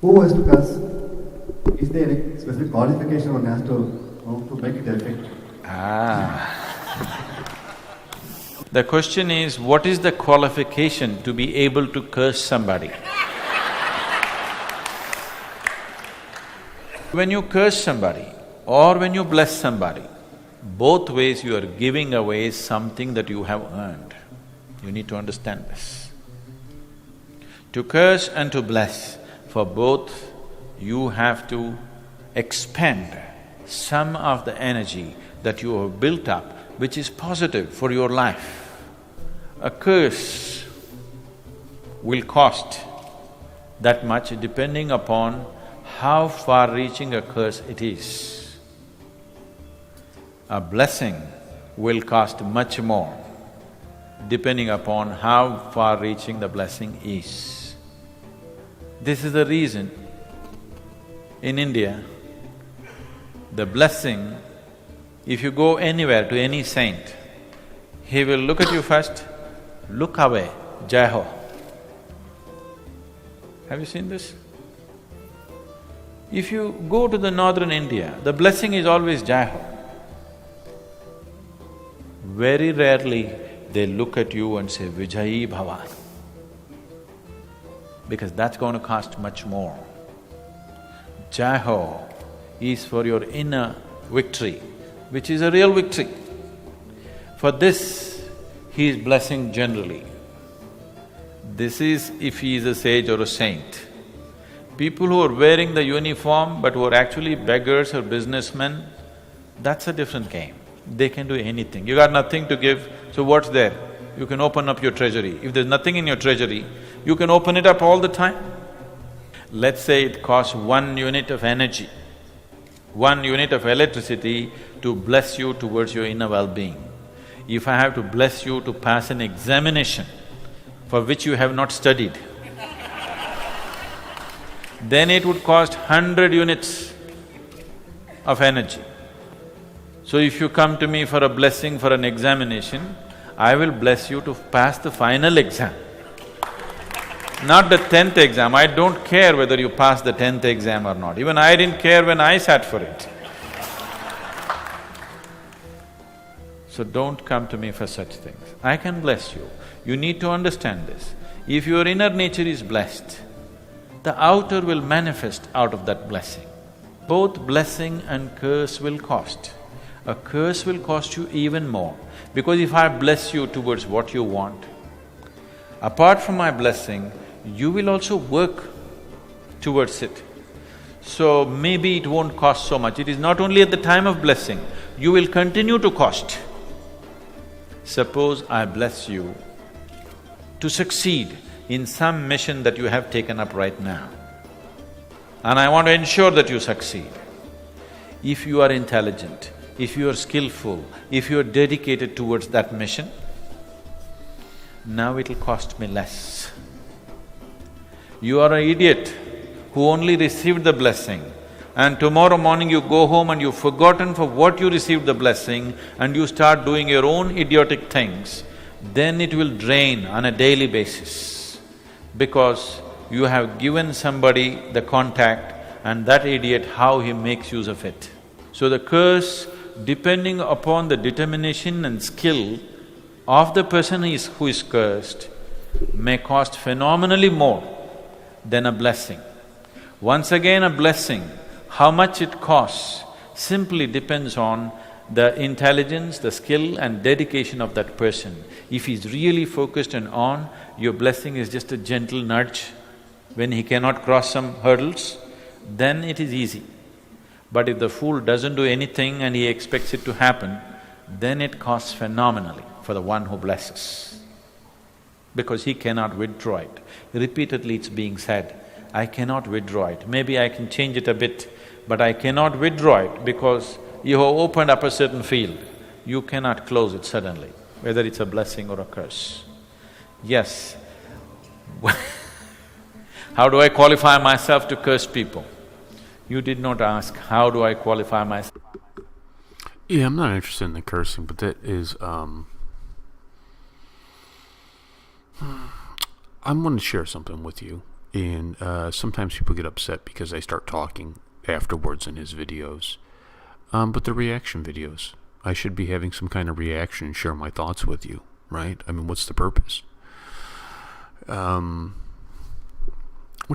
who has to curse? Is there any specific qualification one has to make it effective? The question is, what is the qualification to be able to curse somebody? When you curse somebody or when you bless somebody, both ways you are giving away something that you have earned. You need to understand this. To curse and to bless, for both you have to expend some of the energy that you have built up, which is positive for your life. A curse will cost that much depending upon how far-reaching a curse it is. A blessing will cost much more depending upon how far-reaching the blessing is. This is the reason in India, the blessing, if you go anywhere to any saint, he will look at you first, look away, Jai Ho. Have you seen this? If you go to the northern India, the blessing is always Jai Ho. Very rarely they look at you and say Vijayi Bhava, because that's going to cost much more. Jai Ho is for your inner victory, which is a real victory. For this, he is blessing generally. This is if he is a sage or a saint. People who are wearing the uniform but who are actually beggars or businessmen, that's a different game. They can do anything. You got nothing to give, so what's there? You can open up your treasury. If there's nothing in your treasury, you can open it up all the time. Let's say it costs 1 unit of energy, 1 unit of electricity to bless you towards your inner well-being. If I have to bless you to pass an examination for which you have not studied, then it would cost 100 units of energy. So if you come to me for a blessing for an examination, I will bless you to pass the final exam, not the 10th exam. I don't care whether you pass the 10th exam or not. Even I didn't care when I sat for it. So don't come to me for such things. I can bless you. You need to understand this. If your inner nature is blessed, the outer will manifest out of that blessing. Both blessing and curse will cost. A curse will cost you even more, because if I bless you towards what you want, apart from my blessing, you will also work towards it. So maybe it won't cost so much. It is not only at the time of blessing, you will continue to cost. Suppose I bless you to succeed in some mission that you have taken up right now, and I want to ensure that you succeed. If you are intelligent, if you are skillful, if you are dedicated towards that mission, now it'll cost me less. You are an idiot who only received the blessing, and tomorrow morning you go home and you've forgotten for what you received the blessing and you start doing your own idiotic things, then it will drain on a daily basis, because you have given somebody the contact and that idiot, how he makes use of it. So the curse, depending upon the determination and skill of the person who is cursed, may cost phenomenally more than a blessing. Once again, a blessing, how much it costs simply depends on the intelligence, the skill and dedication of that person. If he's really focused and on, your blessing is just a gentle nudge when he cannot cross some hurdles, then it is easy. But if the fool doesn't do anything and he expects it to happen, then it costs phenomenally for the one who blesses, because he cannot withdraw it. Repeatedly it's being said, I cannot withdraw it. Maybe I can change it a bit, but I cannot withdraw it because you have opened up a certain field. You cannot close it suddenly, whether it's a blessing or a curse. Yes. How do I qualify myself to curse people? You did not ask, how do I qualify myself? Yeah, I'm not interested in the cursing, but that is, I'm going to share something with you. And sometimes people get upset because I start talking afterwards in his videos. But the reaction videos, I should be having some kind of reaction and share my thoughts with you, right? I mean, what's the purpose? What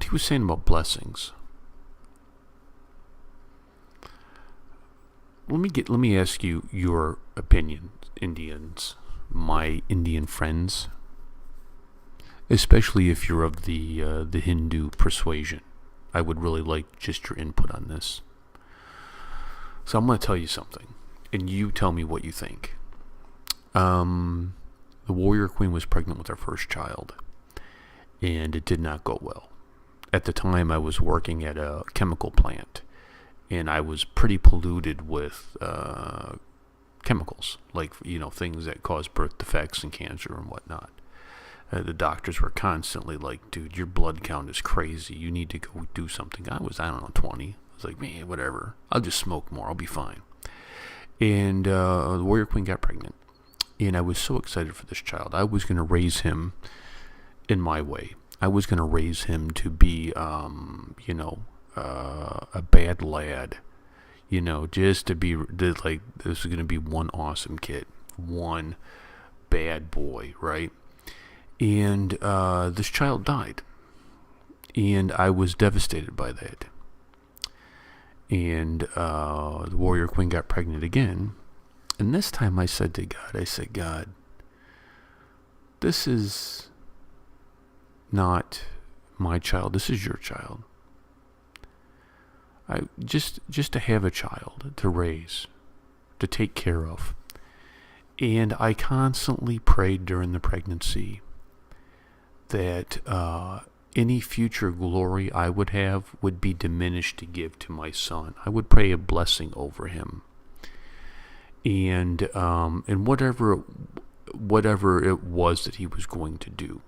he was saying about blessings. Let me ask you your opinion, Indians, my Indian friends, especially if you're of the Hindu persuasion. I would really like just your input on this. So I'm going to tell you something, and you tell me what you think. The warrior queen was pregnant with her first child, and it did not go well. At the time, I was working at a chemical plant, and I was pretty polluted with chemicals, like, things that cause birth defects and cancer and whatnot. The doctors were constantly like, dude, your blood count is crazy. You need to go do something. I don't know, 20. I was like, man, whatever. I'll just smoke more. I'll be fine. And the warrior queen got pregnant. And I was so excited for this child. I was going to raise him in my way. I was going to raise him to be, a bad lad. Just to be, like, this is going to be one awesome kid. One bad boy, right? And this child died. And I was devastated by that. And the warrior queen got pregnant again. And this time I said to God, God, this is not my child. This is your child. I just to have a child to raise, to take care of. And I constantly prayed during the pregnancy that any future glory I would have would be diminished to give to my son. I would pray a blessing over him, and whatever it was that he was going to do,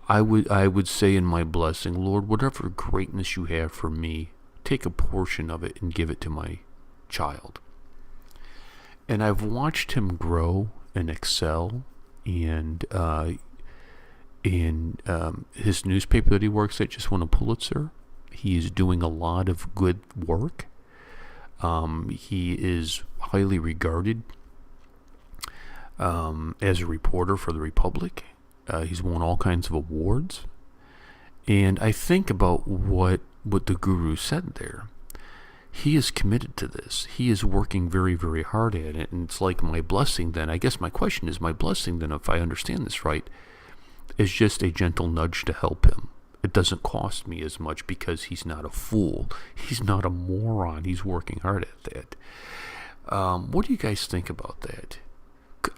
I would say in my blessing, Lord, whatever greatness you have for me, take a portion of it and give it to my child. And I've watched him grow and excel, and in his newspaper that he works at just won a Pulitzer. He is doing a lot of good work. He is highly regarded as a reporter for the Republic. He's won all kinds of awards. And I think about what the Guru said there. He is committed to this. He is working very, very hard at it. And it's like my blessing then. I guess my question is, my blessing then, if I understand this right, is just a gentle nudge to help him. It doesn't cost me as much because he's not a fool. He's not a moron. He's working hard at that. What do you guys think about that?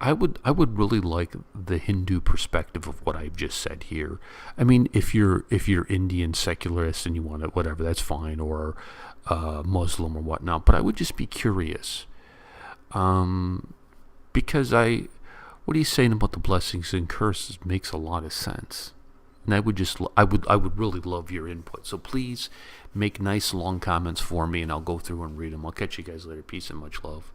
I would really like the Hindu perspective of what I've just said here. I mean, if you're Indian secularist and you want it, whatever, that's fine, or Muslim or whatnot. But I would just be curious, because what he's saying about the blessings and curses makes a lot of sense. And I would really love your input. So please make nice long comments for me, and I'll go through and read them. I'll catch you guys later. Peace and much love.